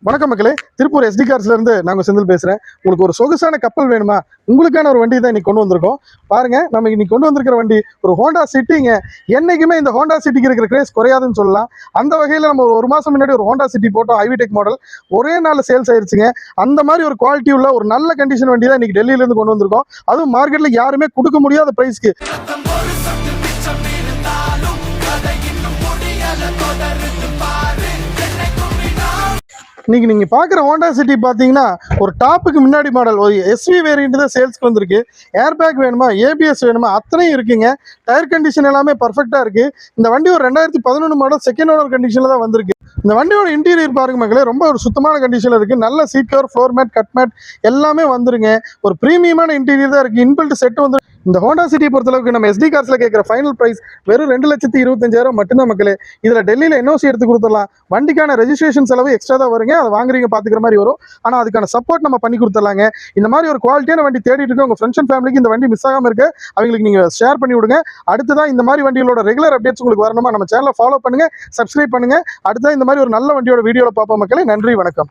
வணக்கம் மக்களே, திருப்பூர் SD கார்ஸ்ல இருந்து நாங்க செந்தில் பேசுறேன். உங்களுக்கு ஒரு சொகுசான கப்பல் வேணுமா? உங்களுக்கான ஒரு வண்டி தான் இன்னைக்கு கொண்டு வந்திருக்கோம். பாருங்க, நம்ம இன்னைக்கு கொண்டு வந்திருக்கிற வண்டி ஒரு ஹோண்டா சிட்டிங்க. என்னைக்குமே இந்த ஹோண்டா சிட்டிக்கு இருக்கிற கிரேஸ் குறையாதுன்னு சொல்லலாம். அந்த வகையில் நம்ம ஒரு மாசம் முன்னாடி ஒரு ஹோண்டா சிட்டி போட்டோம், ஐவிடெக் மாடல். ஒரே நாள் சேல்ஸ் ஆயிருச்சுங்க. அந்த மாதிரி ஒரு குவாலிட்டி உள்ள ஒரு நல்ல கண்டிஷன் வண்டி தான் இன்னைக்கு டெல்லியில இருந்து கொண்டு வந்திருக்கோம். அதுவும் மார்க்கெட்ல யாருமே கொடுக்க முடியாத பிரைஸ்க்கு. இன்னைக்கு நீங்க பாக்குற ஹோண்டா சிட்டி பாத்தீங்கன்னா ஒரு டாப்புக்கு முன்னாடி மாடல், ஒரு SV வேரியன்ட் தான் சேல்ஸ்க்கு வந்திருக்கு. ஏர் பேக் வேணுமா, ABS வேணுமா, அத்தனையும் இருக்குங்க. டயர் கண்டிஷன் எல்லாமே பர்ஃபெக்டா இருக்கு. இந்த வண்டி ஒரு 2011 மாடல் செகண்ட் ஓனர் கண்டிஷன்ல தான் வந்திருக்கு. இந்த வண்டியோட இன்டீரியர் பாருங்க மக்களே, ரொம்ப ஒரு சுத்தமான கண்டிஷன்ல இருக்கு. நல்ல seat cover, floor mat, cut mat எல்லாமே வந்துருங்க. ஒரு பிரீமியமான இன்டீரியர் தான் இருக்கு. இன்பில்ட் செட் வந்து இந்த ஹோண்டா சிட்டி பொறுத்தளவுக்கு நம்ம SD கார்ஸ்ல கேட்குற ஃபைனல் பிரைஸ் வெறும் 2,25,000 மட்டும்தான் மக்களே. இதுல டெல்லியில NOC எடுத்து கொடுத்துடலாம். வண்டிக்கான ரெஜிஸ்ட்ரேஷன் செலவு எக்ஸ்ட்ரா தான் வருங்க. அதை வாங்குறீங்க பாத்துக்கிற மாதிரி வரும். ஆனா அதுக்கான சப்போர்ட் நம்ம பண்ணி கொடுத்துடலாங்க. இந்த மாதிரி ஒரு குவாலிட்டியான வண்டி தேடிட்டு இருக்க உங்க ஃப்ரெண்ட்ஸ் அண்ட் ஃபேமிலிக்கு இந்த வண்டி மிஸ் ஆகாம இருக்கு, அவங்களுக்கு நீங்க ஷேர் பண்ணி விடுங்க. அடுத்ததான் இந்த மாதிரி வண்டிகளோட ரெகுலர் அப்டேட்ஸ் உங்களுக்கு வரணுமா, நம்ம சேனலை ஃபாலோ பண்ணுங்க, சப்ஸ்கிரைப் பண்ணுங்க. அடுத்ததான் இந்த மாதிரி ஒரு நல்ல வண்டியோட வீடியோல பார்ப்போம் மக்களே. நன்றி, வணக்கம்.